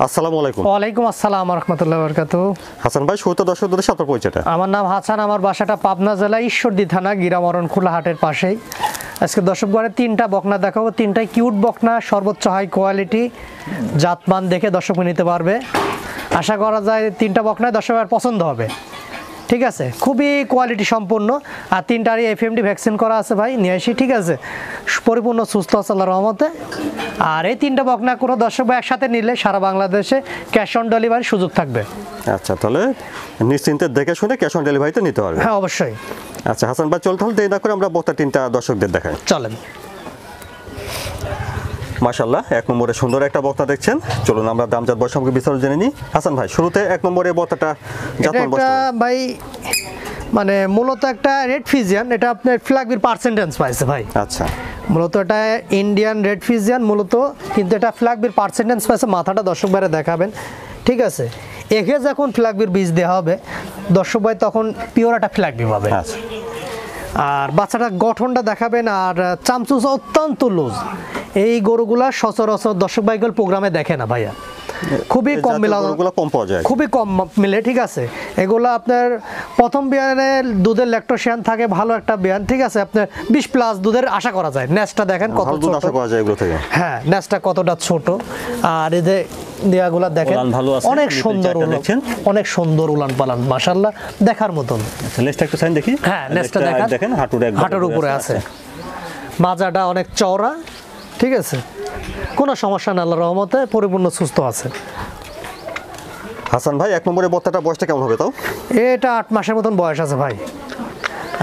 আসসালামু আলাইকুম। ওয়ালাইকুম আসসালাম ওয়া রাহমাতুল্লাহি ওয়া বারাকাতুহু। হাসান ভাই, শুরুতে দর্শকদের সাথে আপনার পরিচয়টা। আমার নাম হাসান, আমার বাসাটা পাবনা জেলা ঈশ্বরদী থানা গিরামরণ খোলা হাটের পাশেই। আজকে দর্শক ঘরে তিনটা বকনা দেখাবো, তিনটাই কিউট বকনা, সর্বোচ্চ হাই কোয়ালিটি, জাতমান দেখে দর্শক নিতে পারবে। আশা করা যায় তিনটা বকনা দর্শকের পছন্দ হবে, ঠিক আছে। খুবই কোয়ালিটি সম্পন্ন, আর তিনটারই এফএমডি ভ্যাকসিন করা আছে ভাই, নিয়ে আসি, ঠিক আছে। পরিপূর্ণ সুস্থ আছে আল্লাহর রহমতে। আর এই তিনটা বকনা কোনো দর্শক ভাই একসাথে নিলে সারা বাংলাদেশে ক্যাশ অন ডেলিভারির সুযোগ থাকবে। আচ্ছা, তাহলে নিশ্চিন্তে দেখে শুনে ক্যাশ অন ডেলিভারিতে নিতে পারবে। হ্যাঁ, অবশ্যই। আচ্ছা হাসান ভাই, চলতে হলে দেরি না করে আমরা বকনা তিনটা দর্শকদের দেখাই। চলেন। মাশাআল্লাহ, এক নম্বরে সুন্দর একটা বকনা দেখছেন। চলুন আমরা দাম জাত বয়স সম্পর্কে বিস্তারিত জেনে নিই। হাসান ভাই, শুরুতে এক নম্বরে বকনাটা জাতমান বয়স ভাই, মানে মূলত একটা রেড ফিজিয়ান, এটা আপনার ফ্ল্যাগবির পার্সেন্টেজ পাইছে ভাই। আচ্ছা, মূলত এটা ইন্ডিয়ান রেড ফিজিয়ান মূলত, কিন্তু এটা ফ্ল্যাগবির পার্সেন্টেজ পাইছে। মাথাটা দর্শক ভাইরা দেখাবেন, ঠিক আছে। একে যখন ফ্ল্যাগবির বীজ দেওয়া হবে দর্শক ভাই, তখন পিওর একটা ফ্ল্যাগবি পাবে। আচ্ছা, আর বাচ্চাটা গঠনটা দেখাবেন, আর চামচুস অত্যন্ত লুজ। এই গরুগুলা সচরাচর দর্শক ভাইগুলো প্রোগ্রামে দেখে না ভাইয়া, খুবই কম মিলা, কম পাওয়া যায়, খুবই কম মিলে, ঠিক আছে। এগুলো আপনার প্রথম বিয়ানে দুধের ল্যাকটোশিয়ান থাকে, ভালো একটা বিয়ান, ঠিক আছে। আপনার 20+ দুধের আশা করা যায়। নেসটা দেখেন কত ছোট, আশা করা যায় এগুলো থেকে। হ্যাঁ, নেসটা কতটা ছোট, আর এদের দেয়াগুলা দেখেন অনেক সুন্দর, অনেক সুন্দর উলান পালান, মাশাআল্লাহ, দেখার মতন। আচ্ছা, লেজটা একটু সাইন দেখি। হ্যাঁ, নেসটা দেখেন হাঁটুর উপরে আছে। মাজাটা অনেক চওড়া, ঠিক আছে। কোনো সমস্যা না, আল্লাহর রহমতে পরিপূর্ণ সুস্থ আছে। হাসান ভাই, এক নম্বরে বকনাটা বয়সটা কেমন হবে তাও? এটা 8 মাসের মতন বয়স আছে ভাই।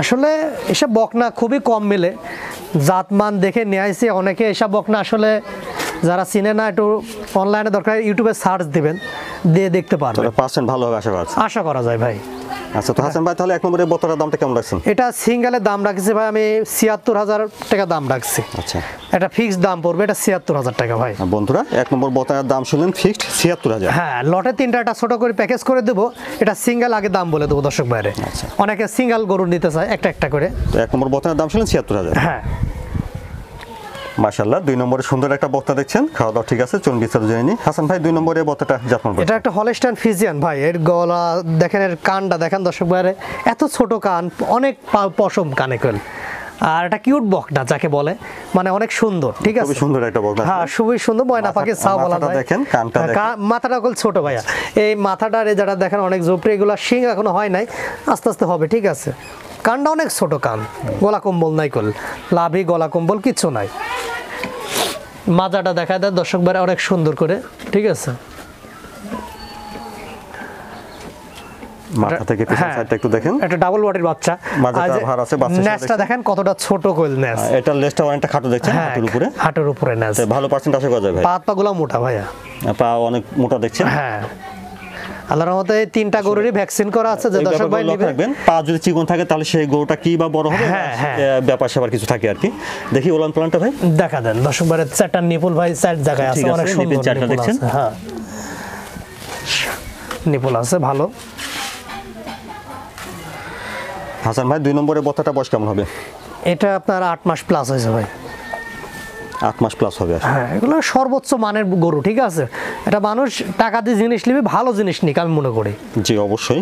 আসলে এসব বকনা খুবই কম মিলে, জাতমান দেখে নিয়ে আসছি। অনেকে এসব বকনা আসলে যারা চিনে না, একটু অনলাইনে দরকার ইউটিউবে সার্চ দিবেন, দিয়ে দেখতে পারবেন। পার্সেন্ট ভালো হবে আশা করা যায় ভাই। আচ্ছা, তো হাসান ভাই, তাহলে এক নম্বরে বকনাটার দামটা কেমন রাখছেন? এটা সিঙ্গেলের দাম রাখছি ভাই আমি 76,000 টাকা দাম রাখছি। আচ্ছা, এটা ফিক্সড দাম পড়বে, এটা 76,000 টাকা ভাই। বন্ধুরা, এক নম্বর বকনার দাম শুনলেন, ফিক্সড 76,000। হ্যাঁ, লটে তিনটা একটা ছোট করে প্যাকেজ করে দেবো। এটা সিঙ্গেল আগে দাম বলে দেবো দর্শক বাইরে। আচ্ছা, অনেকে সিঙ্গেল গরু নিতে চায় একটা একটা করে। তো এক নম্বর বকনার দাম শুনলেন 76,000। হ্যাঁ, মাশাআল্লাহ, 2 নম্বরে সুন্দর একটা বকনা দেখছেন। খাওয়া দাওয়া ঠিক আছে, চলুন বিস্তারিত জেনে নিই। হাসান ভাই, 2 নম্বরে বকনাটা জাতমান বয়স? এটা একটা হলস্টাইন ফিজিয়ান ভাই। এর গলা দেখেন, এর কানটা দেখেন দর্শক বাইরে, এত ছোট কান, অনেক পশম কানে কল। আর এটা কিউট বকনা যাকে বলে, মানে অনেক সুন্দর, ঠিক আছে। খুব সুন্দর একটা বকনা। হ্যাঁ, খুবই সুন্দর, ময়না পাখি ছাও বলা যায়। দেখেন কানটা দেখেন, মাথাটা কল ছোট ভাইয়া। এই মাথাটার এই যেটা দেখেন অনেক জোপড়ে, এগুলো শিং এখনো হয় নাই, আস্তে আস্তে হবে, ঠিক আছে। কানটা অনেক ছোট কান, গলা কম্বল নাই কল, লাভি গলা কম্বল কিচ্ছু নাই। মাজাটা দেখা দেয় দর্শক বারে অনেক সুন্দর করে, ঠিক আছে। মাথা থেকে পিছন সাইডটা একটু দেখেন, এটা ডাবল বডির বাচ্চা। মাজাটা ভার আছে, নেসটা দেখেন কতটা ছোট কইল নেস। এটা লেজটা অনেকটা খাটো দেখছেন, হাঁটুর উপরে নেস। ভালো পার্সেন্ট আশা করা যায় ভাই। পাগুলো মোটা ভাইয়া, পা অনেক মোটা দেখছেন। হ্যাঁ, আল্লাহর রহমতে এই তিনটা গরুরই ভ্যাকসিন করা আছে, যে দর্শক ভাই নেবেন। রাখবেন, পা যদি চিকন থাকে তাহলে সেই গরুটা কি বা বড় হবে, ব্যাপার সেবার কিছু থাকে আর কি। দেখি ওলান প্লানটা ভাই দেখা দেন দর্শক ভাই। চারটা নিপুল ভাই চার জায়গায় আছে, অনেক সুন্দর চারটা দেখছেন। হ্যাঁ, নিপুল আছে ভালো। হাসান ভাই, 2 নম্বরে বকনাটা বয়স কেমন হবে? এটা আপনার 8 মাস প্লাস হয়েছে ভাই। 8 মাস প্লাস হবে। হ্যাঁ, এগুলো সর্বোচ্চ মানের গরু, ঠিক আছে। এটা মানুষ টাকা দিয়ে জিনিস নিবে, ভালো জিনিস নিক আমি মনে করি। জি, অবশ্যই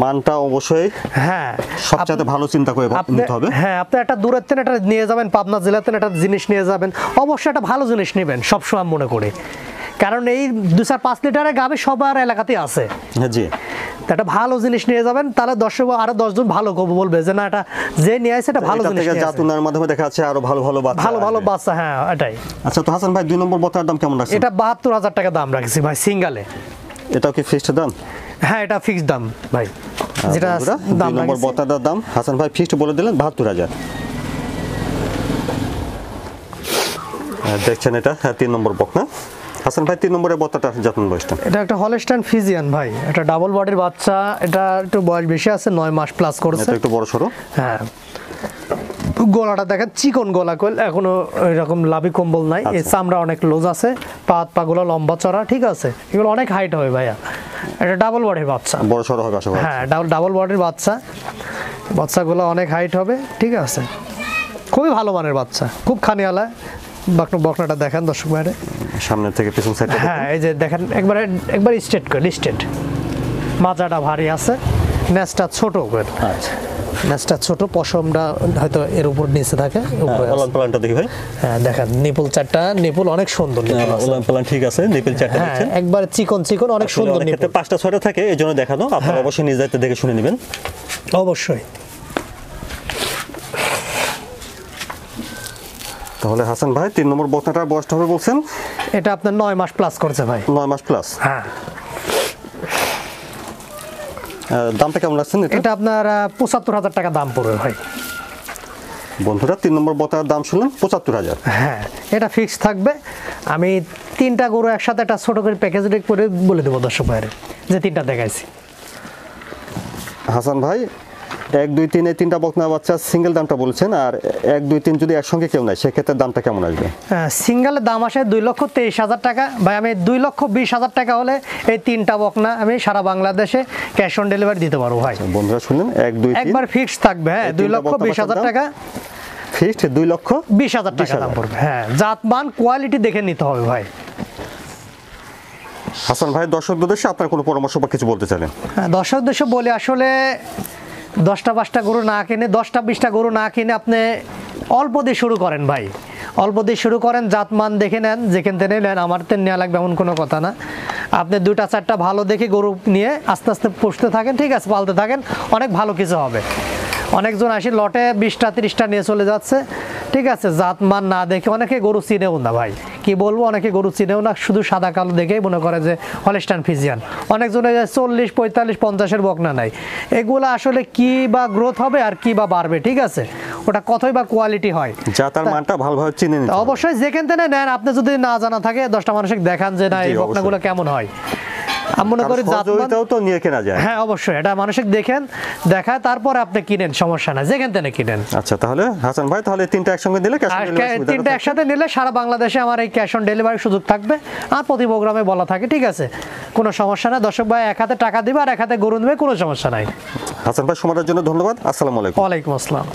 মানটা অবশ্যই, হ্যাঁ, সবচেয়ে ভালো চিন্তা করে নিতে হবে। হ্যাঁ, আপনি একটা দূরের থেকে একটা নিয়ে যাবেন, পাবনা জেলাতে একটা জিনিস নিয়ে যাবেন, অবশ্যই একটা ভালো জিনিস নেবেন সবসময় মনে করি। কারণ এই 2-5 লিটারের গাভী সবার এলাকাতেই আছে। জি, একটা ভালো জিনিস নিয়ে যাবেন, তাহলে দর্শক আরো 10 জন ভালো বলবে যে না, এটা যে নিয়ে আসে এটা ভালো জিনিস। জাতুনার মাধ্যমে দেখা যাচ্ছে আরো ভালো ভালো বাচ্চা। হ্যাঁ, এটাই। আচ্ছা, তো হাসান ভাই, 2 নম্বর বকনার দাম কেমন রাখছেন? এটা 72,000 টাকা দাম রাখছি ভাই, সিঙ্গেলে। এটাও কি ফিক্সড দাম? হ্যাঁ, এটা ফিক্সড দাম ভাই। যেটা দাম নম্বর বকনার দাম হাসান ভাই ফিক্সড বলে দিলেন 72,000। দেখছেন, এটা 3 নম্বর বকনা। হাসান ভাই, 3 নম্বরে বকনাটা জাতমান বয়সটা? এটা একটা হলস্টাইন ফিজিয়ান ভাই। এটা ডাবল বডির বাচ্চা। এটা একটু বয়স বেশি আছে, 9 মাস প্লাস করেছে। এটা একটু বড় সরো। হ্যাঁ, গলাটা দেখেন চিকন গলা কল, এখনো এরকম লাভি কম্বল নাই। এই চামড়া অনেক লোজ আছে, পাগুলো লম্বা চড়া, ঠিক আছে। এগুলো অনেক হাইট হবে ভাইয়া। এটা ডাবল বডির বাচ্চা, বড় সরো হবে আশা করি। হ্যাঁ, ডাবল বডির বাচ্চা। বাচ্চাগুলো অনেক হাইট হবে, ঠিক আছে। খুবই ভালো মানের বাচ্চা, খুব খানিয়ালা, বকনাটা দেখেন দর্শক ভাইরে, সামনে থেকে পিছন সাইডে হ্যাঁ এই যে দেখেন একবার স্ট্রেট করে স্ট্রেট, মাজাটা ভারী আছে, নেসটা ছোট করে, আচ্ছা নেসটা ছোট, পশমটা হয়তো এর উপর নিচে থাকে, উপরে আছে। ওলান পালানটা দেখি ভাই, হ্যাঁ দেখেন নিপুল চারটা, নিপুল অনেক সুন্দর নিপুল আছে। ওলান পালান ঠিক আছে, নিপল চারটা হ্যাঁ দেখছেন একবার চিকন চিকন, অনেক সুন্দর অনেক নিপুল, ক্ষেত্রে 5টা 6টা থাকে, এই জন্য দেখানো, আপনারা অবশ্যই নিজ দায়িত্বে দেখে শুনে নেবেন। অবশ্যই। তাহলে হাসান ভাই 3 নম্বর বকনাটার বয়সটা হবে বলছেন? এটা আপনার 9 মাস প্লাস করছে ভাই। 9 মাস প্লাস। হ্যাঁ দামটা কেমন লাগছেন এটা? এটা আপনার 75,000 টাকা দাম পড়বে ভাই। বন্ধুরা 3 নম্বর বকনার দাম শুনলেন 75,000। হ্যাঁ এটা ফিক্স থাকবে। আমি 3টা গরু একসাথে একটা ছোট করে প্যাকেজ রেট করে বলে দেবো দর্শক ভাইরে, যে 3টা দেখাইছি। হাসান ভাই 1 2 3 এই 3টা বকনা বাচ্চা সিঙ্গেল দামটা বলেছেন, আর 1 2 3 যদি একসঙ্গে কেউ নেয় সেক্ষেত্রে দামটা কেমন আসবে? সিঙ্গেলের দাম আসে 2,23,000 টাকা ভাই। আমি 2,20,000 টাকা হলে এই 3টা বকনা আমি সারা বাংলাদেশে ক্যাশ অন ডেলিভারি দিতে পারবো ভাই। বন্ধুরা শুনলেন 1 2 3 একবার ফিক্স থাকবে, হ্যাঁ 2,20,000 টাকা ফিক্সড, 2,20,000 টাকা দাম পড়বে। হ্যাঁ জাতমান কোয়ালিটি দেখে নিতে হবে ভাই। হাসান ভাই দর্শকদের উদ্দেশ্যে আপনার কোনো পরামর্শ বা কিছু বলতে চান? হ্যাঁ দর্শক উদ্দেশ্যে বলে, আসলে 10টা 5টা গরু না কিনে, 10টা 20টা গরু না কিনে আপনি অল্প দিয়ে শুরু করেন ভাই, অল্প দিয়ে শুরু করেন, জাতমান দেখে নেন, যেখান থেকে নেন। আমার তো নেওয়া লাগবে এমন কোনো কথা না। আপনি 2টা 4টা ভালো দেখে গরু নিয়ে আস্তে আস্তে পুষতে থাকেন, ঠিক আছে, পালতে থাকেন, অনেক ভালো কিছু হবে। অনেকজন আসি লটে 20টা 30টা নিয়ে চলে যাচ্ছে, ঠিক আছে, জাতমান না দেখে। অনেকে গরু চিনেও না ভাই, কি বলবো, অনেকে গরু চিনেও না, শুধু সাদা কালো দেখেই মনে করে যে হলস্টাইন ফ্রিজিয়ান। অনেকজনের 40 45 50-এর বকনা নাই। এগুলো আসলে কি বা গ্রোথ হবে আর কি বা বাড়বে, ঠিক আছে, ওটা কতই বা কোয়ালিটি হয়, যা তার মানটা ভালোভাবে চিনে নিতে হবে। অবশ্যই যেখান থেকে নেন, আপনি যদি না জানা থাকে 10টা মানুষকে দেখান যে না এই বকনাগুলো কেমন হয়। আমি মনে করি জাতমানটাও তো নিয়ে কেনা যায়। হ্যাঁ অবশ্যই, এটা মানুষকে দেখেন, দেখায় তারপরে আপনি কিনেন, সমস্যা না, যেখান থেকে কিনেন। আচ্ছা তাহলে হাসান ভাই, তাহলে 3টা একসঙ্গে দিলে ক্যাশ অন ডেলিভারি, 3টা একসাথে নিলে সারা বাংলাদেশে আমার এই ক্যাশ অন ডেলিভারির সুযোগ থাকবে। আর প্রতি প্রোগ্রামে বলা থাকে, ঠিক আছে, কোনো সমস্যা না। দর্শক ভাই এক হাতে টাকা দিবে আর এক হাতে গরু নেবে, কোনো সমস্যা নাই। হাসান ভাই সময়ের জন্য ধন্যবাদ। আসসালামু আলাইকুম। ওয়ালাইকুম আসসালাম।